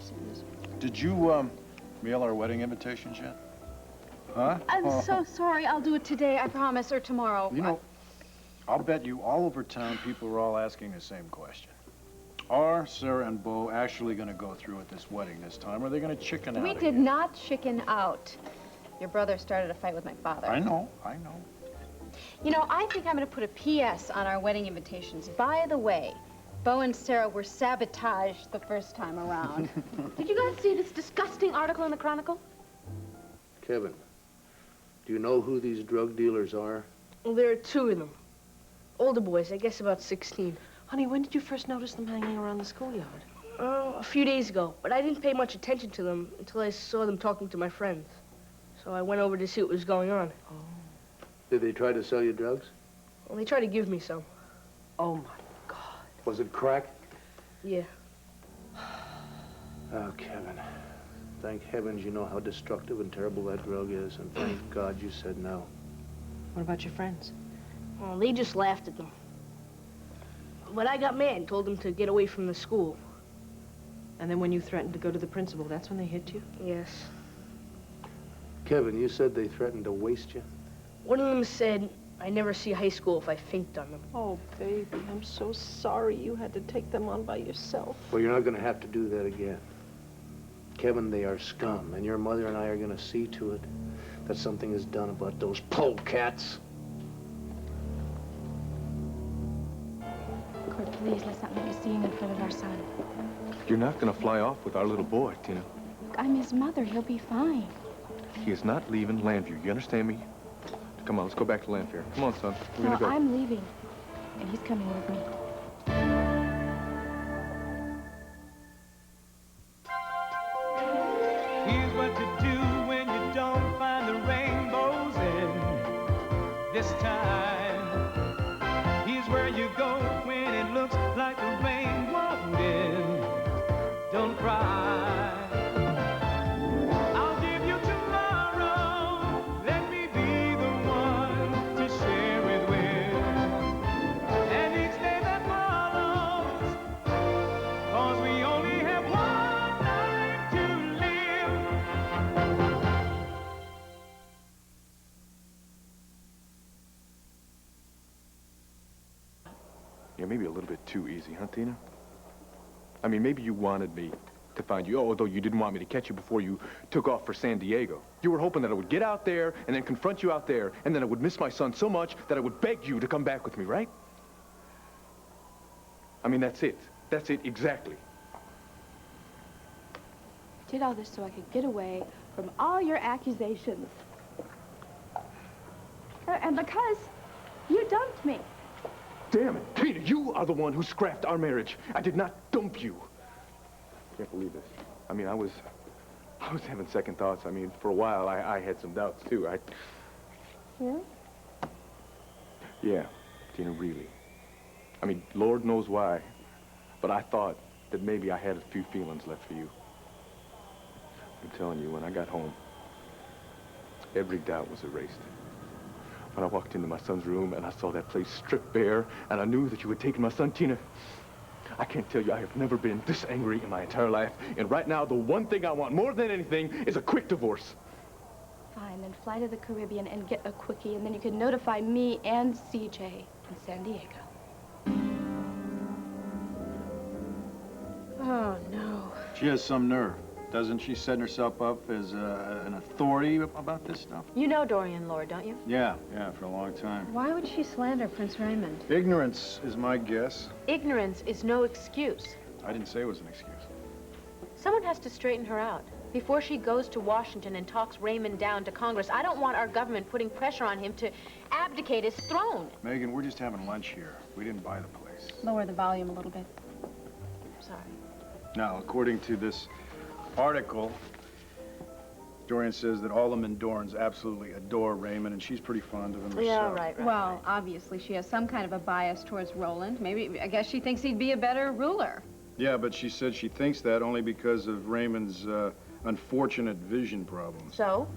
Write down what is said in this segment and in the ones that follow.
serious. Did you, mail our wedding invitations yet? Huh? I'm so sorry. I'll do it today, I promise, or tomorrow. You know, I'll bet you all over town people are all asking the same question. Are Sarah and Beau actually going to go through with this wedding this time, or are they going to chicken out? We did not chicken out. Your brother started a fight with my father. I know. You know, I think I'm going to put a P.S. on our wedding invitations. By the way, Beau and Sarah were sabotaged the first time around. Did you guys see this disgusting article in the Chronicle? Kevin, do you know who these drug dealers are? Well, there are two of them. Older boys, I guess about 16. Honey, when did you first notice them hanging around the schoolyard? A few days ago, but I didn't pay much attention to them until I saw them talking to my friends. So I went over to see what was going on. Oh. Did they try to sell you drugs? Well, they tried to give me some. Oh, my God. Was it crack? Yeah. Oh, Kevin. Thank heavens you know how destructive and terrible that drug is, and thank God you said no. What about your friends? Well, they just laughed at them. But I got mad and told them to get away from the school. And then when you threatened to go to the principal, that's when they hit you? Yes. Kevin, you said they threatened to waste you? One of them said, I never see high school if I finked on them. Oh, baby, I'm so sorry you had to take them on by yourself. Well, you're not going to have to do that again. Kevin, they are scum, and your mother and I are going to see to it that something is done about those polecats. Kurt, please, let's not make a scene in front of our son. You're not going to fly off with our little boy, Tina. Look, I'm his mother. He'll be fine. He is not leaving Llanfair. You understand me? Come on, let's go back to Llanfair. Come on, son. We're going to go. I'm leaving, and he's coming with me. Here's what to do when you don't find the rainbows in this time. Here's where you go when it looks like the rain won't end. Don't cry. I'll give you tomorrow. Let me be the one to share it with. And each day that follows, 'cause we only have one life to live. Yeah, maybe a little bit too easy, huh, Tina? I mean, maybe you wanted me to find you, although you didn't want me to catch you before you took off for San Diego. You were hoping that I would get out there and then confront you out there, and then I would miss my son so much that I would beg you to come back with me, right? I mean, that's it. That's it, exactly. I did all this so I could get away from all your accusations. And because you dumped me. Damn it, Tina, you are the one who scrapped our marriage. I did not dump you. I can't believe this. I mean, I was having second thoughts. I mean, for a while, I had some doubts, too. Yeah? Yeah, Tina, really. I mean, Lord knows why, but I thought that maybe I had a few feelings left for you. I'm telling you, when I got home, every doubt was erased. When I walked into my son's room and I saw that place stripped bare, and I knew that you had taken my son, Tina, I can't tell you, I have never been this angry in my entire life. And right now, the one thing I want more than anything is a quick divorce. Fine, then fly to the Caribbean and get a quickie, and then you can notify me and CJ in San Diego. Oh, no. She has some nerve. Doesn't she set herself up as an authority about this stuff? You know Dorian Lord, don't you? Yeah, for a long time. Why would she slander Prince Raymond? Ignorance is my guess. Ignorance is no excuse. I didn't say it was an excuse. Someone has to straighten her out. Before she goes to Washington and talks Raymond down to Congress, I don't want our government putting pressure on him to abdicate his throne. Megan, we're just having lunch here. We didn't buy the place. Lower the volume a little bit. Sorry. Now, according to this article, Dorian says that all the Mendorrans absolutely adore Raymond, and she's pretty fond of him herself. Yeah, right. Well, obviously she has some kind of a bias towards Roland. Maybe, I guess she thinks he'd be a better ruler. Yeah, but she said she thinks that only because of Raymond's unfortunate vision problems. So?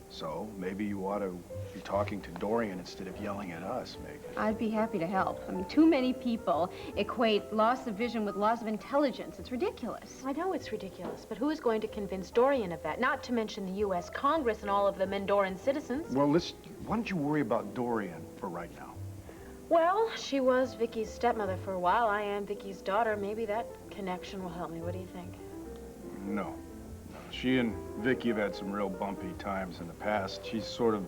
So maybe you ought to be talking to Dorian instead of yelling at us, Megan. I'd be happy to help. I mean, too many people equate loss of vision with loss of intelligence. It's ridiculous. I know it's ridiculous, but who is going to convince Dorian of that? Not to mention the U.S. Congress and all of the Mendoran citizens. Well, why don't you worry about Dorian for right now? Well, she was Viki's stepmother for a while. I am Viki's daughter. Maybe that connection will help me. What do you think? No. She and Viki have had some real bumpy times in the past. She's sort of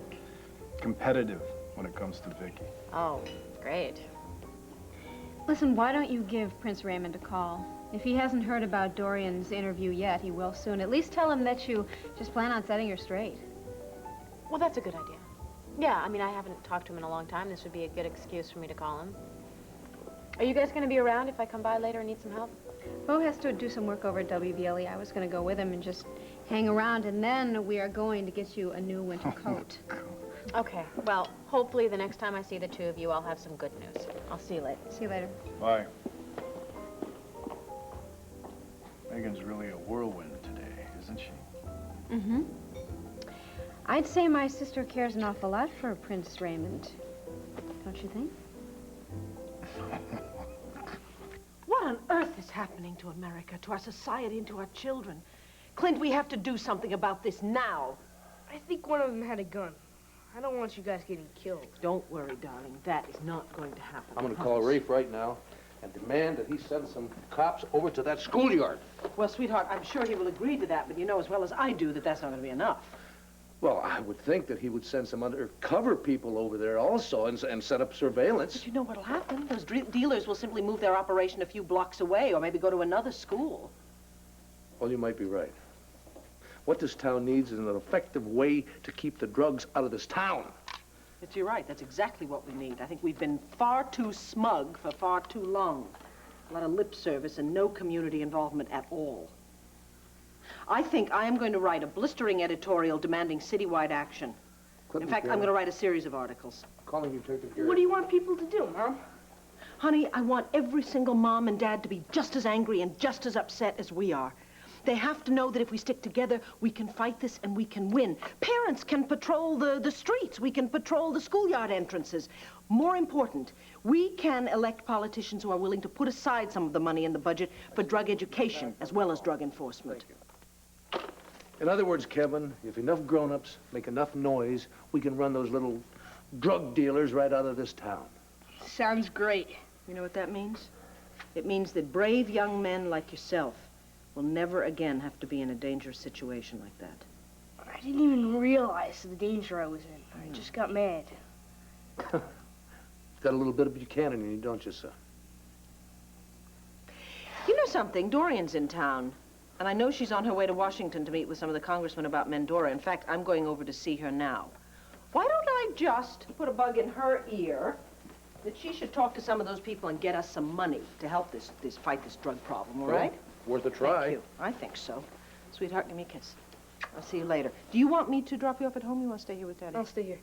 competitive when it comes to Viki. Oh, great. Listen, why don't you give Prince Raymond a call? If he hasn't heard about Dorian's interview yet, he will soon. At least tell him that you just plan on setting her straight. Well, that's a good idea. Yeah, I mean, I haven't talked to him in a long time. This would be a good excuse for me to call him. Are you guys going to be around if I come by later and need some help? Bo has to do some work over at WVLE. I was going to go with him and just hang around, and then we are going to get you a new winter coat. Okay, well, hopefully the next time I see the two of you, I'll have some good news. I'll see you later. See you later. Bye. Megan's really a whirlwind today, isn't she? Mm-hmm. I'd say my sister cares an awful lot for Prince Raymond. Don't you think? What on earth is happening to America, to our society, and to our children? Clint, we have to do something about this now. I think one of them had a gun. I don't want you guys getting killed. Don't worry, darling. That is not going to happen. I'm going to call Rafe right now and demand that he send some cops over to that schoolyard. Well, sweetheart, I'm sure he will agree to that, but you know as well as I do that that's not going to be enough. Well, I would think that he would send some undercover people over there also and set up surveillance. But you know what'll happen? Those dealers will simply move their operation a few blocks away or maybe go to another school. Well, you might be right. What this town needs is an effective way to keep the drugs out of this town. But you're right. That's exactly what we need. I think we've been far too smug for far too long. A lot of lip service and no community involvement at all. I think I am going to write a blistering editorial demanding citywide action. In fact, I'm going to write a series of articles. Calling you, taking care. What do you want people to do, Mom? Honey, I want every single mom and dad to be just as angry and just as upset as we are. They have to know that if we stick together, we can fight this and we can win. Parents can patrol the streets. We can patrol the schoolyard entrances. More important, we can elect politicians who are willing to put aside some of the money in the budget for drug education as well as drug enforcement. In other words, Kevin, if enough grown-ups make enough noise, we can run those little drug dealers right out of this town. Sounds great. You know what that means? It means that brave young men like yourself will never again have to be in a dangerous situation like that. I didn't even realize the danger I was in. I just got mad. Got a little bit of Buchanan in you, don't you, son? You know something? Dorian's in town. And I know she's on her way to Washington to meet with some of the congressmen about Mendorra. In fact, I'm going over to see her now. Why don't I just put a bug in her ear that she should talk to some of those people and get us some money to help fight this drug problem, all right? Worth a try. Thank you. I think so. Sweetheart, give me a kiss. I'll see you later. Do you want me to drop you off at home? You want to stay here with Daddy? I'll stay here.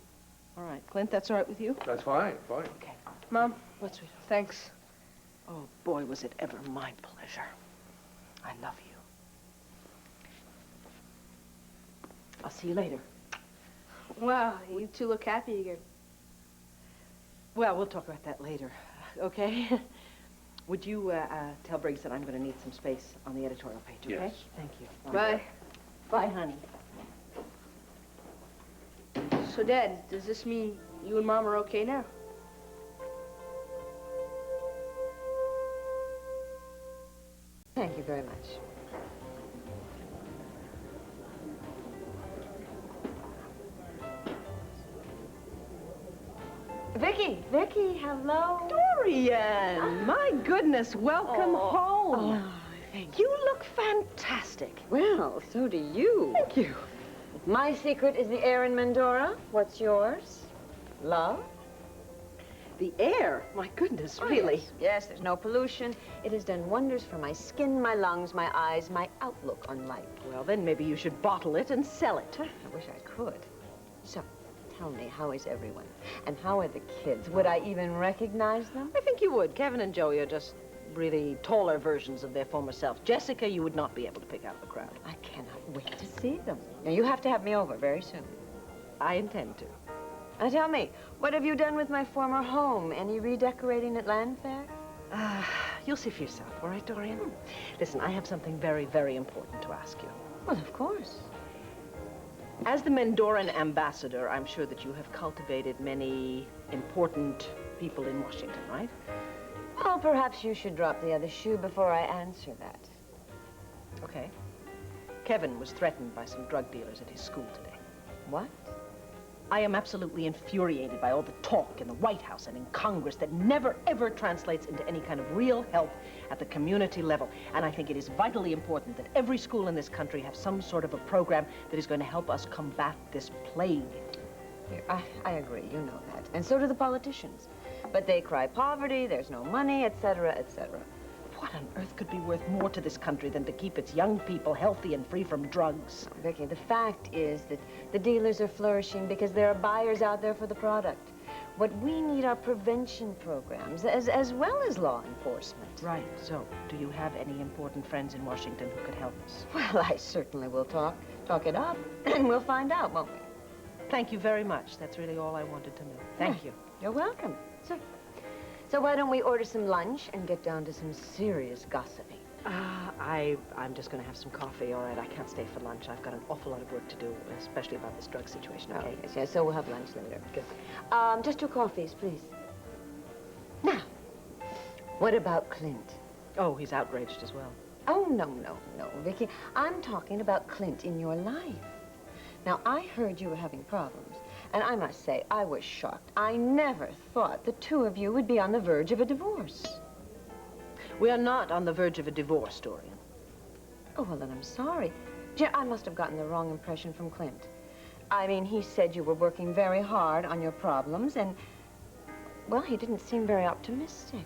All right. Clint, that's all right with you? That's fine, fine. Okay. Mom, What, sweetheart? thanks. Oh, boy, was it ever my pleasure. I love you. I'll see you later. Wow, you two look happy again. Well, we'll talk about that later, okay? Would you tell Briggs that I'm going to need some space on the editorial page, okay? Yes. Thank you. Bye. Bye, honey. So, Dad, does this mean you and Mom are okay now? Thank you very much. Viki, hello. Dorian! My goodness, welcome home. Oh, thank you. You look fantastic. Well, so do you. Thank you. My secret is the air in Mendorra. What's yours? Love? The air, my goodness, really. Yes, there's no pollution. It has done wonders for my skin, my lungs, my eyes, my outlook on life. Well, then maybe you should bottle it and sell it. I wish I could. So, tell me, how is everyone? And how are the kids? Would I even recognize them? I think you would. Kevin and Joey are just really taller versions of their former self. Jessica, you would not be able to pick out of the crowd. I cannot wait to see them. Now, you have to have me over very soon. I intend to. Now tell me, what have you done with my former home? Any redecorating at Llanfair? You'll see for yourself, all right, Dorian? Listen, I have something very, very important to ask you. Well, of course. As the Mendoran ambassador, I'm sure that you have cultivated many important people in Washington, right? Well, perhaps you should drop the other shoe before I answer that. Okay. Kevin was threatened by some drug dealers at his school today. What? I am absolutely infuriated by all the talk in the White House and in Congress that never, ever translates into any kind of real help at the community level. And I think it is vitally important that every school in this country have some sort of a program that is going to help us combat this plague. I agree, you know that. And so do the politicians. But they cry poverty, there's no money, etc., etc. What on earth could be worth more to this country than to keep its young people healthy and free from drugs? Viki, the fact is that the dealers are flourishing because there are buyers out there for the product. What we need are prevention programs, as well as law enforcement. Right. So, do you have any important friends in Washington who could help us? Well, I certainly will talk it up, and we'll find out, won't we? Thank you very much. That's really all I wanted to know. Thank you. You're welcome. So why don't we order some lunch and get down to some serious gossiping? I'm just going to have some coffee, all right? I can't stay for lunch. I've got an awful lot of work to do, especially about this drug situation, okay? Oh, yes, so we'll have lunch later. Good. Just 2 coffees, please. Now, what about Clint? Oh, he's outraged as well. Oh, no, Viki. I'm talking about Clint in your life. Now, I heard you were having problems, and I must say, I was shocked. I never thought the 2 of you would be on the verge of a divorce. We are not on the verge of a divorce, Dorian. Oh, well, then I'm sorry. I must have gotten the wrong impression from Clint. I mean, he said you were working very hard on your problems, and, well, he didn't seem very optimistic.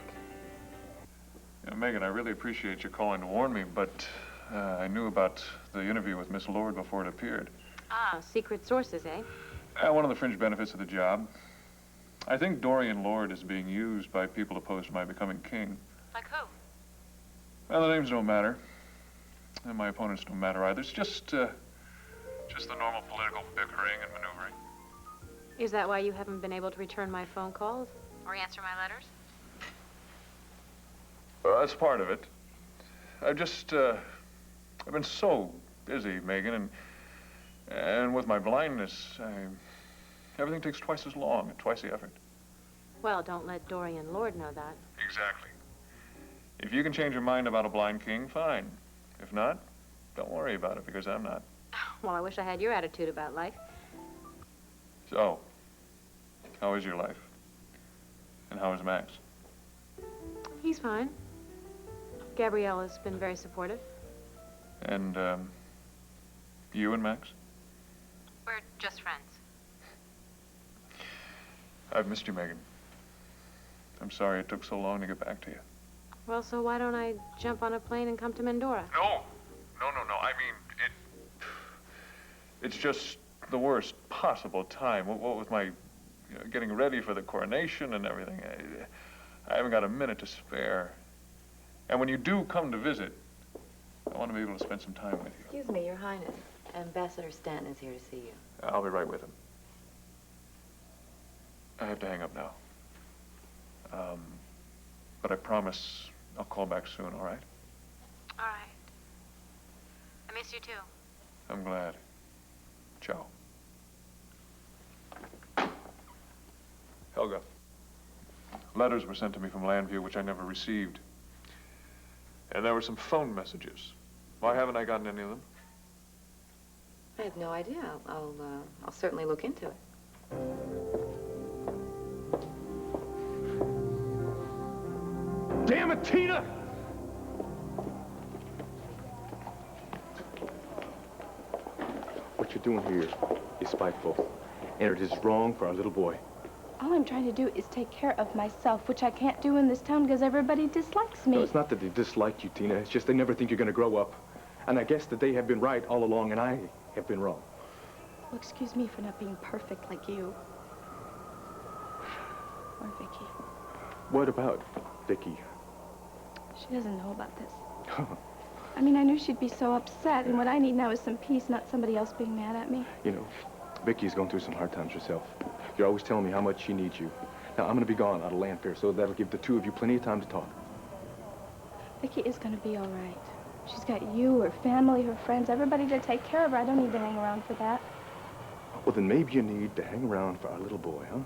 Yeah, Megan, I really appreciate you calling to warn me, but I knew about the interview with Miss Lord before it appeared. Ah, secret sources, eh? One of the fringe benefits of the job. I think Dorian Lord is being used by people opposed to my becoming king. Like who? Well, the names don't matter, and my opponents don't matter either. It's just the normal political bickering and maneuvering. Is that why you haven't been able to return my phone calls or answer my letters? That's part of it. I've been so busy, Megan, and with my blindness, everything takes twice as long and twice the effort. Well, don't let Dorian Lord know that. Exactly. If you can change your mind about a blind king, fine. If not, don't worry about it, because I'm not. Well, I wish I had your attitude about life. So, how is your life? And how is Max? He's fine. Gabrielle has been very supportive. And, you and Max? We're just friends. I've missed you, Megan. I'm sorry it took so long to get back to you. Well, so why don't I jump on a plane and come to Mendorra? No. I mean, it's just the worst possible time. What with my getting ready for the coronation and everything, I haven't got a minute to spare. And when you do come to visit, I want to be able to spend some time with you. Excuse me, Your Highness. Ambassador Stanton is here to see you. I'll be right with him. I have to hang up now. But I promise I'll call back soon, all right? All right. I miss you, too. I'm glad. Ciao. Helga, letters were sent to me from Llanfair which I never received. And there were some phone messages. Why haven't I gotten any of them? I have no idea. I'll certainly look into it. Damn it, Tina! What you're doing here is spiteful, and it is wrong for our little boy. All I'm trying to do is take care of myself, which I can't do in this town because everybody dislikes me. No, it's not that they dislike you, Tina. It's just they never think you're going to grow up. And I guess that they have been right all along, and I have been wrong. Well, excuse me for not being perfect like you. Or Viki. What about Viki? She doesn't know about this. I mean, I knew she'd be so upset, and what I need now is some peace, not somebody else being mad at me. You know, Viki's going through some hard times herself. You're always telling me how much she needs you. Now, I'm going to be gone out of Llanfair, so that'll give the two of you plenty of time to talk. Viki is going to be all right. She's got you, her family, her friends, everybody to take care of her. I don't need to hang around for that. Well, then maybe you need to hang around for our little boy, huh?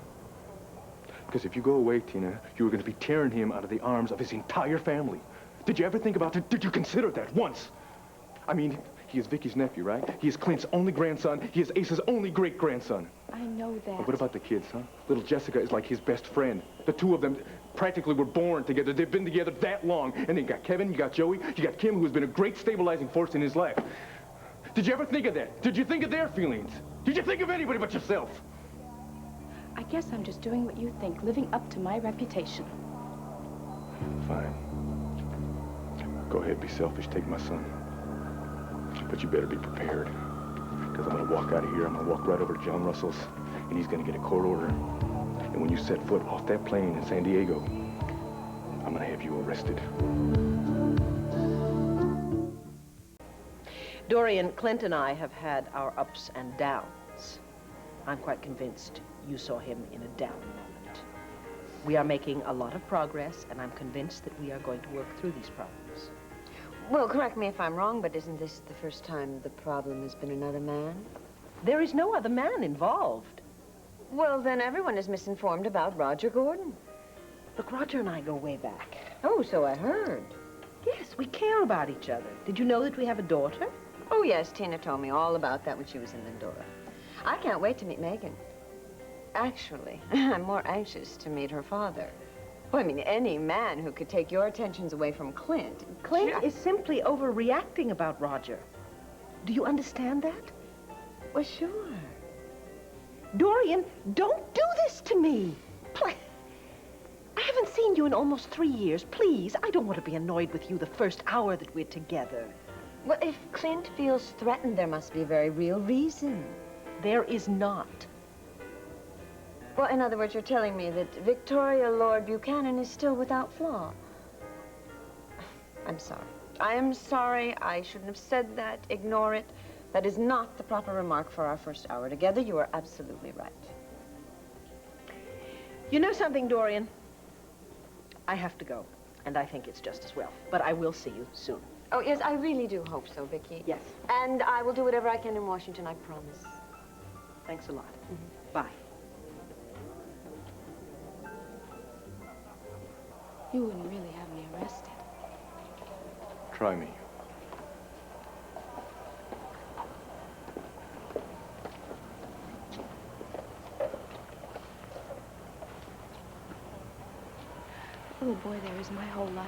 Because if you go away, Tina, you are going to be tearing him out of the arms of his entire family. Did you ever think about it? Did you consider that once? I mean, he is Viki's nephew, right? He is Clint's only grandson. He is Ace's only great-grandson. I know that. But what about the kids, huh? Little Jessica is like his best friend. The two of them practically were born together. They've been together that long. And then you got Kevin, you got Joey, you got Kim, who's been a great stabilizing force in his life. Did you ever think of that? Did you think of their feelings? Did you think of anybody but yourself? I guess I'm just doing what you think, living up to my reputation. Fine. Go ahead, be selfish, take my son. But you better be prepared. Because I'm going to walk out of here, I'm going to walk right over to John Russell's, and he's going to get a court order. And when you set foot off that plane in San Diego, I'm going to have you arrested. Dorian, Clint and I have had our ups and downs. I'm quite convinced you saw him in a down moment. We are making a lot of progress, and I'm convinced that we are going to work through these problems. Well, correct me if I'm wrong, but isn't this the first time the problem has been another man? There is no other man involved. Well, then everyone is misinformed about Roger Gordon. Look, Roger and I go way back. Oh, so I heard. Yes, we care about each other. Did you know that we have a daughter? Oh, yes, Tina told me all about that when she was in Mendorra. I can't wait to meet Megan. Actually, I'm more anxious to meet her father. Well, I mean, any man who could take your attentions away from Clint. Clint is simply overreacting about Roger. Do you understand that? Well, sure. Dorian, don't do this to me. I haven't seen you in almost 3 years. Please, I don't want to be annoyed with you the first hour that we're together. Well, if Clint feels threatened, there must be a very real reason. There is not. Well, in other words, you're telling me that Victoria Lord Buchanan is still without flaw. I'm sorry. I am sorry. I shouldn't have said that. Ignore it. That is not the proper remark for our first hour together. You are absolutely right. You know something, Dorian? I have to go, and I think it's just as well. But I will see you soon. Oh, yes, I really do hope so, Viki. Yes. And I will do whatever I can in Washington, I promise. Thanks a lot. Bye. You wouldn't really have me arrested. Try me. The little boy there is my whole life.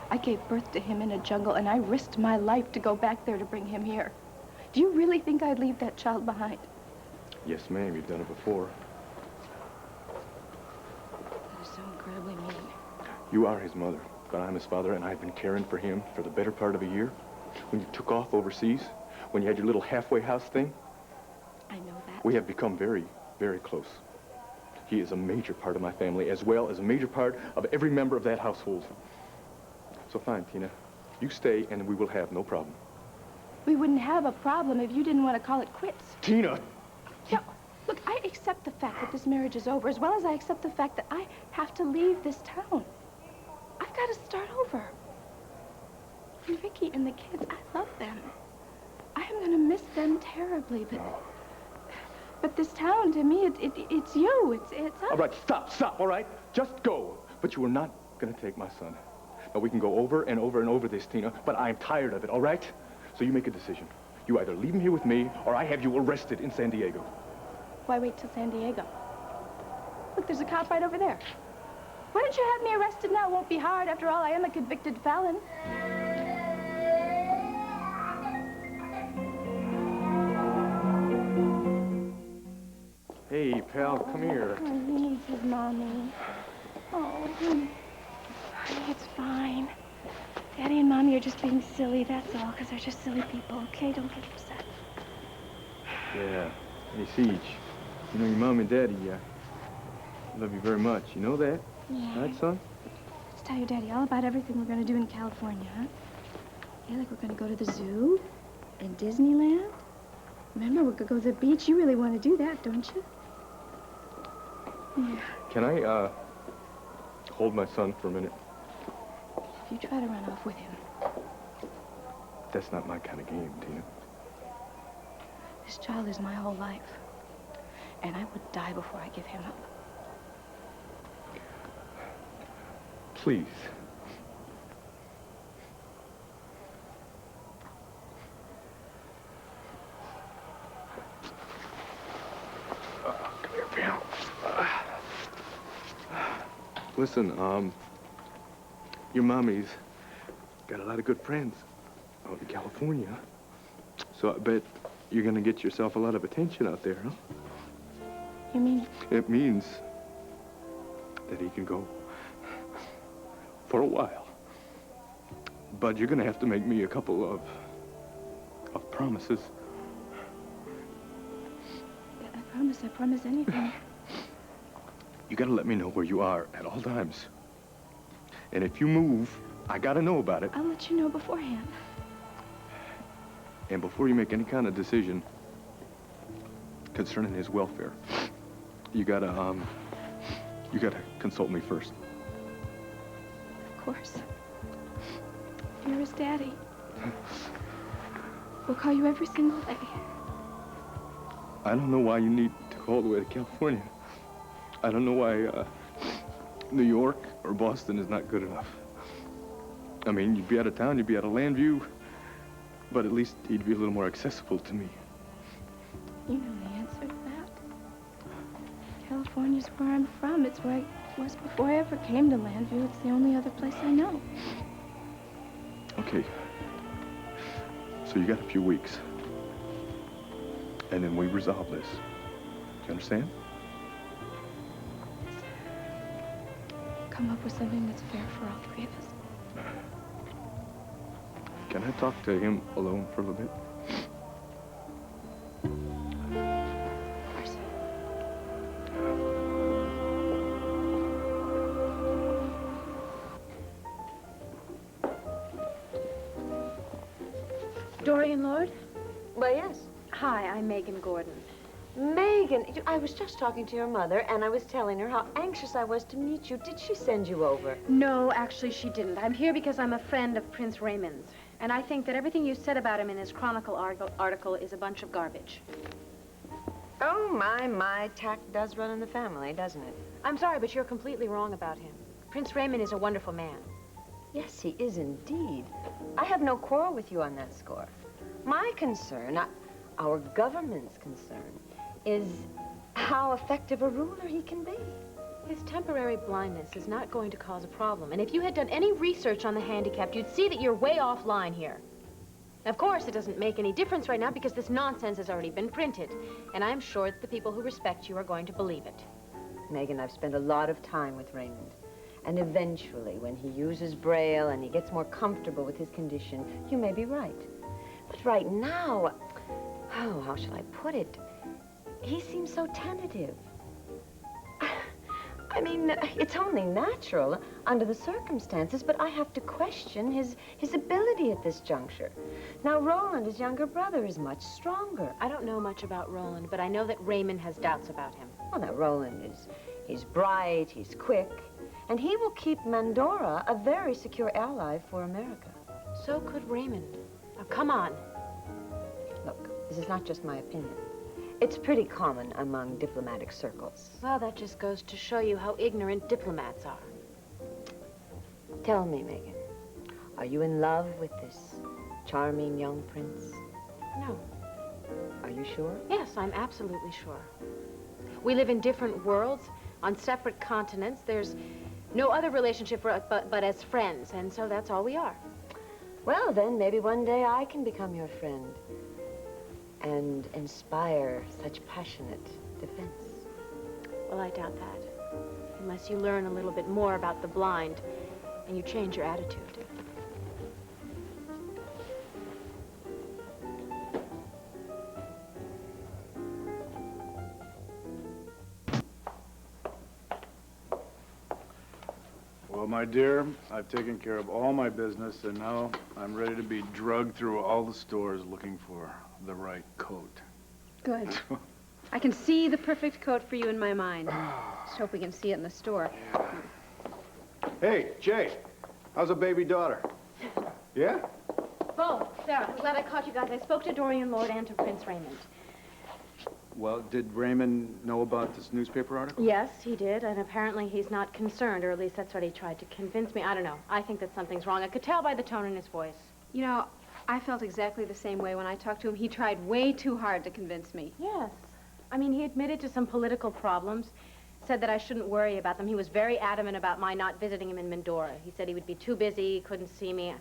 I gave birth to him in a jungle, and I risked my life to go back there to bring him here. Do you really think I'd leave that child behind? Yes, ma'am, you've done it before. That is so incredibly mean. You are his mother, but I'm his father, and I've been caring for him for the better part of a year. When you took off overseas, when you had your little halfway house thing, I know that. we have become very, very close. He is a major part of my family, as well as a major part of every member of that household. So fine, Tina. You stay, and we will have no problem. We wouldn't have a problem if you didn't want to call it quits. Tina! Yeah, look, I accept the fact that this marriage is over, as well as I accept the fact that I have to leave this town. I've got to start over. And Viki and the kids, I love them. I am going to miss them terribly, but... No. But this town, to me, it's you. It's us. All right, stop, all right? Just go. But you are not going to take my son. Now, we can go over and over and over this, Tina, but I'm tired of it, all right? So you make a decision. You either leave him here with me, or I have you arrested in San Diego. Why wait till San Diego? Look, there's a cop right over there. Why don't you have me arrested now? It won't be hard. After all, I am a convicted felon. Hey, pal, come here. Oh, he needs his mommy. Oh, honey, it's fine. Daddy and Mommy are just being silly, that's all, because they're just silly people, okay? Don't get upset. Yeah. Hey, Siege. You know your mom and daddy, love you very much. You know that? Yeah. Right, son? Let's tell your daddy all about everything we're going to do in California, huh? Yeah, like we're going to go to the zoo and Disneyland Remember, we could go to the beach. You really want to do that, don't you? Yeah. Can I, hold my son for a minute? If you try to run off with him, That's not my kind of game, Tina. this child is my whole life. And I would die before I give him up. Please. Come here, pal. Listen, your mommy's got a lot of good friends out in California. So I bet you're gonna get yourself a lot of attention out there, huh? You mean? It means that he can go for a while. But you're gonna have to make me a couple of promises. I promise anything. You gotta let me know where you are at all times. And if you move, I gotta know about it. I'll let you know beforehand. And before you make any kind of decision concerning his welfare, you gotta consult me first. Of course. You're his daddy. We'll call you every single day. I don't know why you need to go all the way to California. I don't know why New York or Boston is not good enough. I mean, you'd be out of town, you'd be out of Llanview, but at least he'd be a little more accessible to me. You know the answer to that. California's where I'm from. It's where I was before I ever came to Llanview. It's the only other place I know. Okay. So you got a few weeks. And then we resolve this. Do you understand? Come up with something that's fair for all three of us. Can I talk to him alone for a little bit? Of course. Dorian Lord? Well, yes. Hi, I'm Megan Gordon. Megan, I was just talking to your mother, and I was telling her how anxious I was to meet you. Did she send you over? No, actually, she didn't. I'm here because I'm a friend of Prince Raymond's. And I think that everything you said about him in his Chronicle article is a bunch of garbage. Oh, my. Tact does run in the family, doesn't it? I'm sorry, but you're completely wrong about him. Prince Raymond is a wonderful man. Yes, he is indeed. I have no quarrel with you on that score. My concern, our government's concern, is how effective a ruler he can be. His temporary blindness is not going to cause a problem. And if you had done any research on the handicapped, you'd see that you're way offline here. Of course, it doesn't make any difference right now because this nonsense has already been printed. And I'm sure that the people who respect you are going to believe it. Megan, I've spent a lot of time with Raymond. And eventually, when he uses Braille and he gets more comfortable with his condition, you may be right. But right now, oh, how shall I put it? He seems so tentative. I mean, it's only natural under the circumstances, but I have to question his ability at this juncture. Now, Roland, his younger brother, is much stronger. I don't know much about Roland, but I know that Raymond has doubts about him. Well, now, Roland he's bright, he's quick, and he will keep Mendorra a very secure ally for America. So could Raymond. Now, come on. Look, this is not just my opinion. It's pretty common among diplomatic circles. Well, that just goes to show you how ignorant diplomats are. Tell me, Megan, are you in love with this charming young prince? No. Are you sure? Yes, I'm absolutely sure. We live in different worlds, on separate continents. There's no other relationship but as friends, and so that's all we are. Well, then, maybe one day I can become your friend and inspire such passionate defense. Well, I doubt that. Unless you learn a little bit more about the blind and you change your attitude. Well, my dear, I've taken care of all my business, and now I'm ready to be drugged through all the stores looking for the right coat. Good. I can see the perfect coat for you in my mind. Just hope we can see it in the store. Hey, Jay, how's a baby daughter? Yeah? Bo, Sarah, I'm glad I caught you guys. I spoke to Dorian, Lord, and to Prince Raymond. Well, did Raymond know about this newspaper article? Yes, he did, and apparently he's not concerned, or at least that's what he tried to convince me. I don't know. I think that something's wrong. I could tell by the tone in his voice. You know, I felt exactly the same way when I talked to him. He tried way too hard to convince me. Yes. I mean, he admitted to some political problems, said that I shouldn't worry about them. He was very adamant about my not visiting him in Mendorra. He said he would be too busy, couldn't see me.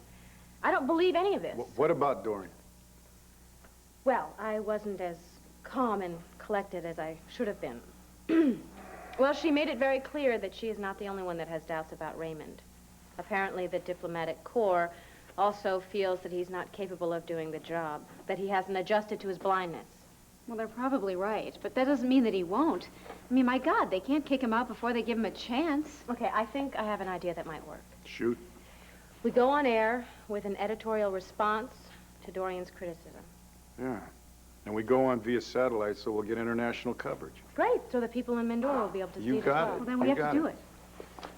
I don't believe any of this. What about Dorian? Well, I wasn't as calm and collected as I should have been. Well, she made it very clear that she is not the only one that has doubts about Raymond. Apparently, the diplomatic corps also feels that he's not capable of doing the job, that he hasn't adjusted to his blindness. Well, they're probably right, but that doesn't mean that he won't. I mean, my God, they can't kick him out before they give him a chance. Okay, I think I have an idea that might work. Shoot. We go on air with an editorial response to Dorian's criticism. Yeah. And we go on via satellite, so we'll get international coverage. Great, so that people in Mendorra will be able to see it as got well. it. Well, then we have to do it.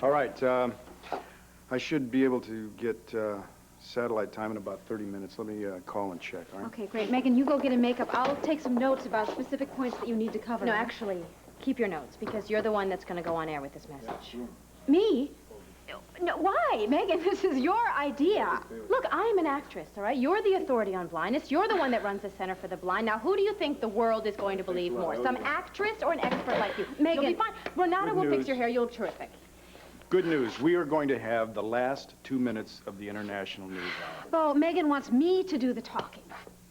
All right. I should be able to get satellite time in about 30 minutes. Let me call and check, all right? Okay, great. Megan, you go get a makeup. I'll take some notes about specific points that you need to cover. No, actually, keep your notes, because you're the one that's going to go on air with this message. Me? No, why? Megan, this is your idea. Look, I'm an actress, all right? You're the authority on blindness. You're the one that runs the Center for the Blind. Now, who do you think the world is going to believe more? Some actress or an expert like you? Megan. You'll be fine. Renata will fix your hair. You'll look terrific. Good news. We are going to have the last 2 minutes of the international news hour. Bo, Megan wants me to do the talking.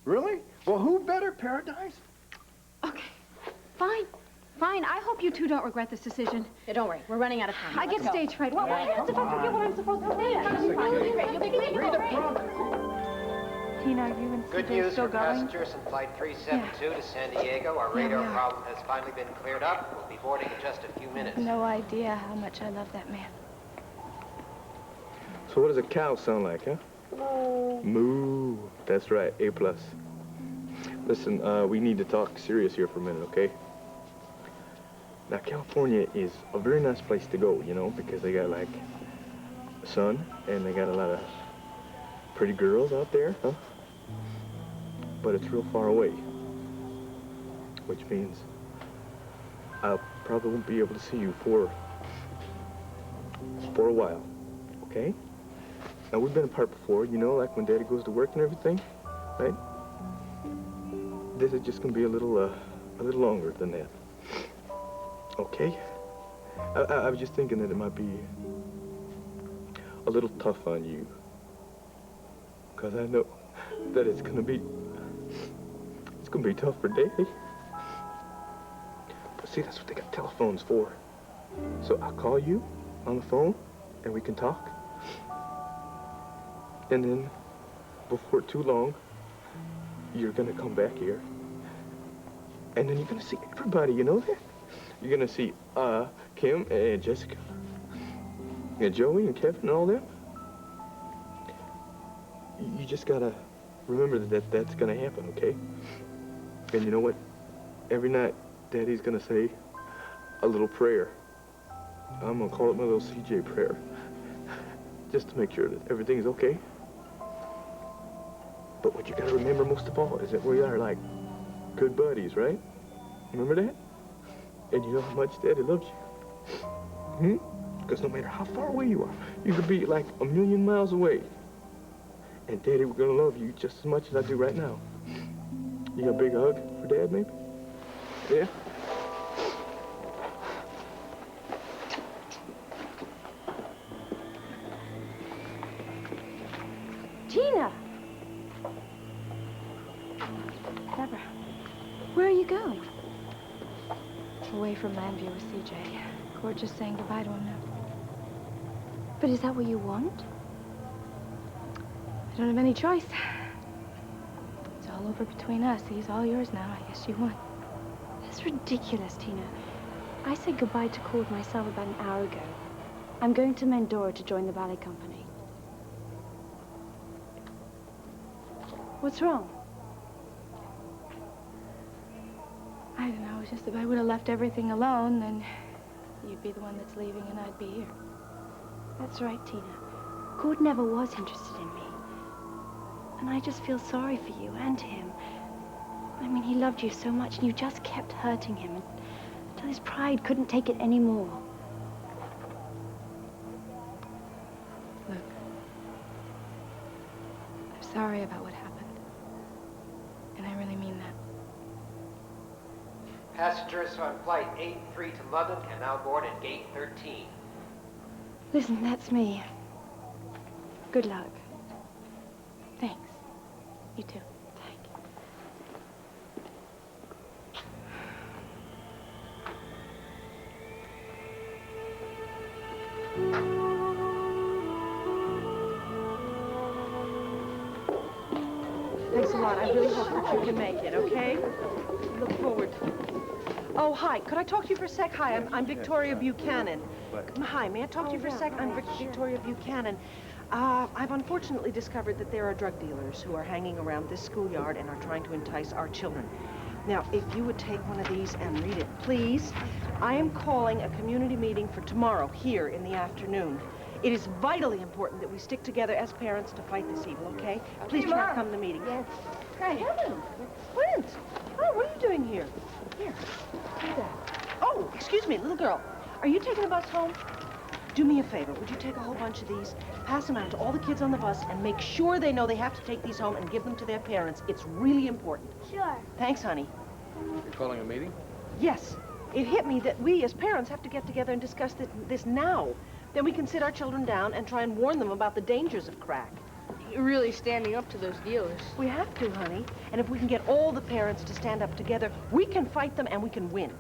Really? Well, who better, Paradise? Okay, fine. Fine. I hope you two don't regret this decision. Yeah, don't worry. We're running out of time. I get stage fright. What happens if I forget what I'm supposed to say? You'll be great. Tina, are you and Good CJ news still for going? passengers in Flight 372 to San Diego. Our radar we are. problem has finally been cleared up. We'll be boarding in just a few minutes. No idea how much I love that man. So what does a cow sound like, huh? Moo. Moo. That's right, A+. Listen, we need to talk serious here for a minute, okay? Now, California is a very nice place to go, you know, because they got, like, sun, and they got a lot of pretty girls out there, huh? But it's real far away, which means I probably won't be able to see you for a while, okay? Now, we've been apart before, you know, like when Daddy goes to work and everything, right? This is just gonna be a little longer than that. Okay? I was just thinking that it might be a little tough on you. Because I know that it's gonna be tough for Daddy. But see, that's what they got telephones for. So I'll call you on the phone and we can talk. And then, before too long, you're gonna come back here. And then you're gonna see everybody, you know that? You're gonna see Kim and Jessica and Joey and Kevin and all them. You just gotta remember that that's gonna happen, okay? And you know what? Every night, Daddy's gonna say a little prayer. I'm gonna call it my little CJ prayer. Just to make sure that everything's okay. But what you gotta remember most of all is that we are like good buddies, right? Remember that? And you know how much Daddy loves you. Because no matter how far away you are, you could be like 1,000,000 miles away. And Daddy, we're gonna love you just as much as I do right now. You got a big hug for Dad, maybe? Yeah? Tina! Deborah, where are you going? Away from Llanfair with CJ. Court just saying goodbye to him now. But is that what you want? I don't have any choice. It's all over between us. He's all yours now. I guess you won. That's ridiculous, Tina. I said goodbye to Court myself about an hour ago. I'm going to Mendorra to join the ballet company. What's wrong? I don't know. It's just if I would have left everything alone, then you'd be the one that's leaving and I'd be here. That's right, Tina. Gord never was interested in me. And I just feel sorry for you and him. I mean, he loved you so much and you just kept hurting him until his pride couldn't take it anymore. Look, I'm sorry about what happened. And I really mean that. Passengers on flight 83 to London can now board at gate 13. Listen, that's me. Good luck. Thanks. You too. Thanks a lot. I really hope that you can make it, okay? Look forward. Oh, hi. Could I talk to you for a sec? Hi, I'm Victoria Buchanan. Hi, may I talk to you for a sec? I'm Victoria Buchanan. I've unfortunately discovered that there are drug dealers who are hanging around this schoolyard and are trying to entice our children. Now, if you would take one of these and read it, please. I am calling a community meeting for tomorrow here in the afternoon. It is vitally important that we stick together as parents to fight this evil, okay? Please try to come to the meeting. Yes. Hey, Helen. Clint. Oh, what are you doing here? Here. Do that. Oh, excuse me, little girl. Are you taking the bus home? Do me a favor. Would you take a whole bunch of these, pass them out to all the kids on the bus, and make sure they know they have to take these home and give them to their parents. It's really important. Sure. Thanks, honey. You're calling a meeting? Yes. It hit me that we as parents have to get together and discuss this now. Then we can sit our children down and try and warn them about the dangers of crack. You're really standing up to those dealers. We have to, honey. And if we can get all the parents to stand up together, we can fight them and we can win.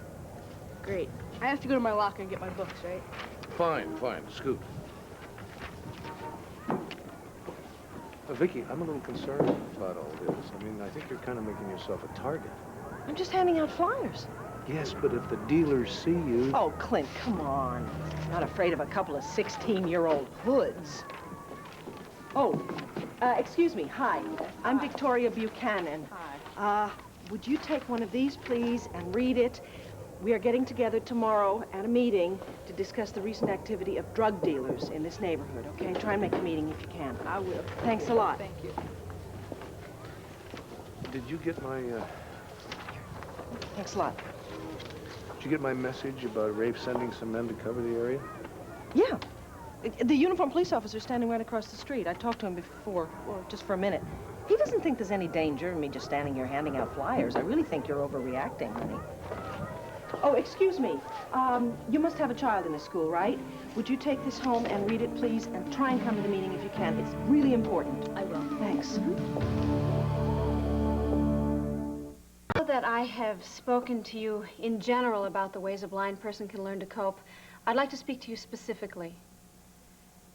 Great. I have to go to my locker and get my books, right? Fine, fine. Scoot. Viki, I'm a little concerned about all this. I mean, I think you're kind of making yourself a target. I'm just handing out flyers. Yes, but if the dealers see you... Oh, Clint, come on. Not afraid of a couple of 16-year-old hoods. Oh, excuse me. Hi. I'm Victoria Buchanan. Hi. Would you take one of these, please, and read it? We are getting together tomorrow at a meeting to discuss the recent activity of drug dealers in this neighborhood, okay? Try and make a meeting if you can. I will. Thanks a lot. Thank you. Did you get my, Thanks a lot. Did you get my message about Rafe sending some men to cover the area? Yeah. The uniformed police officer's standing right across the street. I talked to him before, or just for a minute. He doesn't think there's any danger in me just standing here handing out flyers. I really think you're overreacting, honey. Oh, excuse me. You must have a child in this school, right? Would you take this home and read it, please? And try and come to the meeting if you can. It's really important. I will. Thanks. Now that I have spoken to you in general about the ways a blind person can learn to cope, I'd like to speak to you specifically.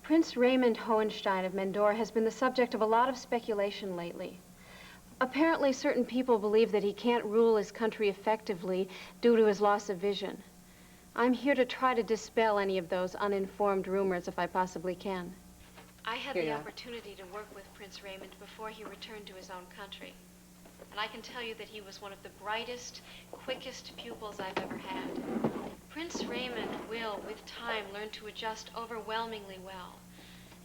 Prince Raymond Hohenstein of Mendorra has been the subject of a lot of speculation lately. Apparently, certain people believe that he can't rule his country effectively due to his loss of vision. I'm here to try to dispel any of those uninformed rumors if I possibly can. I had the opportunity to work with Prince Raymond before he returned to his own country. And I can tell you that he was one of the brightest, quickest pupils I've ever had. Prince Raymond will, with time, learn to adjust overwhelmingly well.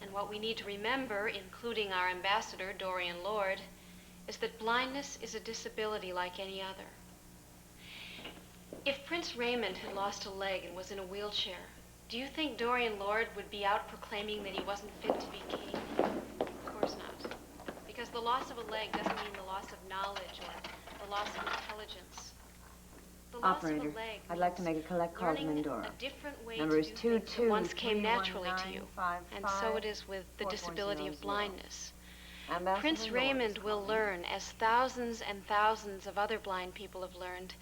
And what we need to remember, including our ambassador, Dorian Lord, is that blindness is a disability like any other. If Prince Raymond had lost a leg and was in a wheelchair, do you think Dorian Lord would be out proclaiming that he wasn't fit to be king? Of course not. Because the loss of a leg doesn't mean the loss of knowledge or the loss of intelligence. The loss Operator, of a leg I'd like to make a collect call to learning Mendorra. a different way Number is to do things that once came 22 naturally to you. And so it is with the disability of blindness. Prince Raymond will learn, as thousands and thousands of other blind people have learned,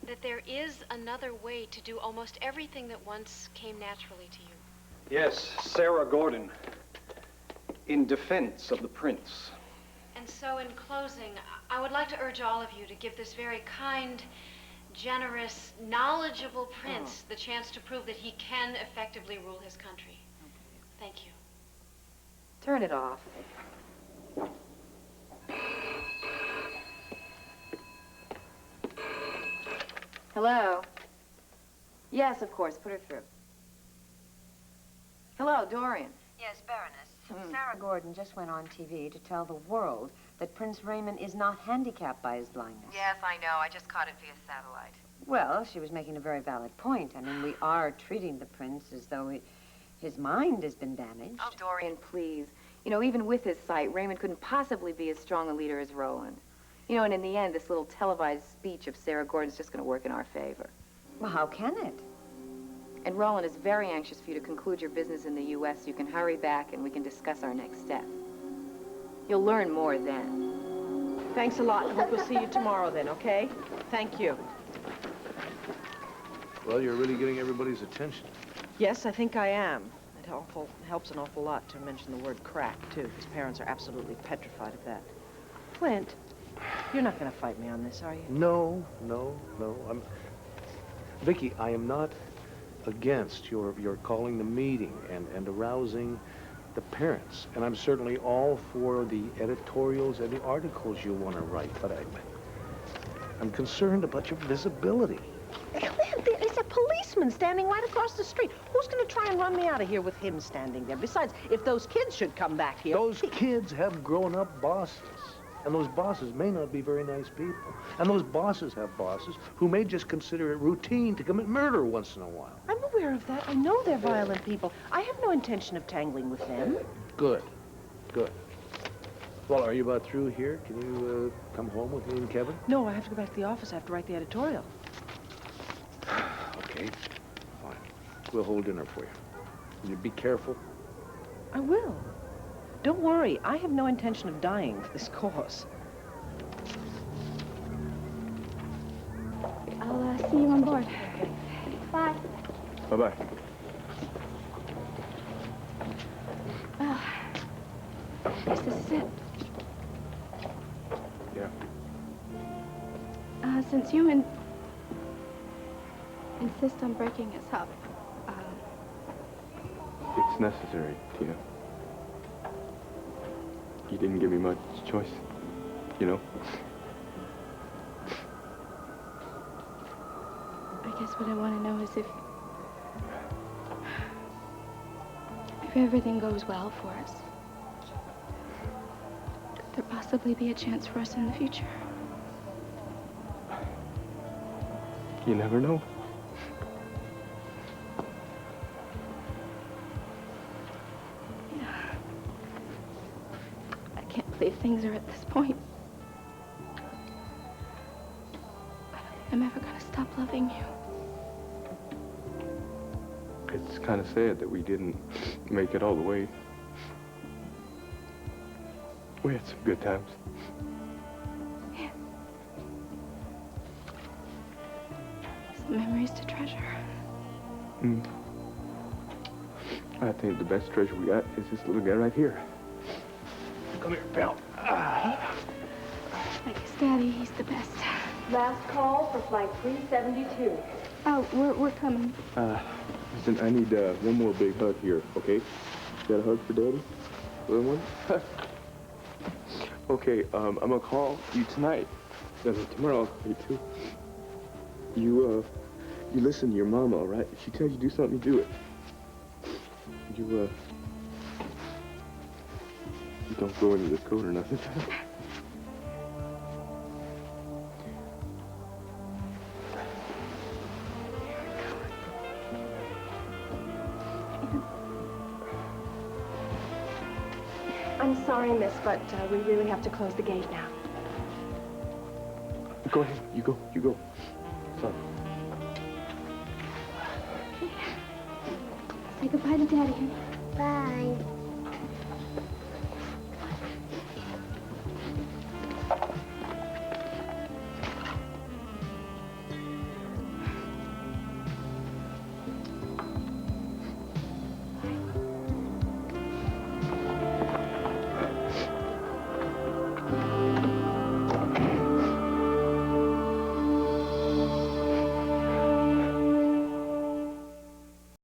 that there is another way to do almost everything that once came naturally to you. Yes, Sarah Gordon, in defense of the prince. And so in closing, I would like to urge all of you to give this very kind, generous, knowledgeable prince the chance to prove that he can effectively rule his country. Thank you. Turn it off. Hello? Yes, of course. Put her through. Hello, Dorian. Yes, Baroness. Sarah Gordon just went on TV to tell the world that Prince Raymond is not handicapped by his blindness. Yes, I know. I just caught it via satellite. Well, she was making a very valid point. I mean, we are treating the prince as though his mind has been damaged. Oh, Dorian, please. You know, even with his sight, Raymond couldn't possibly be as strong a leader as Roland. You know, and in the end, this little televised speech of Sarah Gordon's just going to work in our favor. Well, how can it? And Roland is very anxious for you to conclude your business in the U.S. so you can hurry back and we can discuss our next step. You'll learn more then. Thanks a lot. I hope we'll see you tomorrow then, okay? Thank you. Well, you're really getting everybody's attention. Yes, I think I am. It helps an awful lot to mention the word crack, too. His parents are absolutely petrified of that. Clint, you're not going to fight me on this, are you? No. Viki, I am not against your calling the meeting and arousing the parents. And I'm certainly all for the editorials and the articles you want to write, but I'm concerned about your visibility. Clint, there is a policeman standing right across the street. Who's going to try and run me out of here with him standing there? Besides, if those kids should come back here... Those kids have grown-up bosses. And those bosses may not be very nice people. And those bosses have bosses who may just consider it routine to commit murder once in a while. I'm aware of that. I know they're violent people. I have no intention of tangling with them. Good. Well, are you about through here? Can you come home with me and Kevin? No, I have to go back to the office. I have to write the editorial. Okay, fine. We'll hold dinner for you. Will you be careful? I will. Don't worry. I have no intention of dying for this cause. I'll see you on board. Okay. Bye. Bye-bye. Guess this is it. Yeah. Since you insist on breaking us up, It's necessary, Tina. You didn't give me much choice, you know? I guess what I want to know is if everything goes well for us, could there possibly be a chance for us in the future? You never know. I can't believe things are at this point. I don't think I'm ever going to stop loving you. It's kind of sad that we didn't make it all the way. We had some good times. Yeah. Some memories to treasure. I think the best treasure we got is this little guy right here. Come here, pal. Like his daddy, he's the best. Last call for flight 372. Oh, we're coming. Listen, I need one more big hug here, okay? Got a hug for Daddy? Little one? Okay, I'm gonna call you tonight. Tomorrow I'll call you too. You listen to your mama, all right? If she tells you to do something, you do it. You don't go into the code or nothing. I'm sorry, miss, but we really have to close the gate now. Go ahead. You go. Sorry. Say goodbye to Daddy. Bye.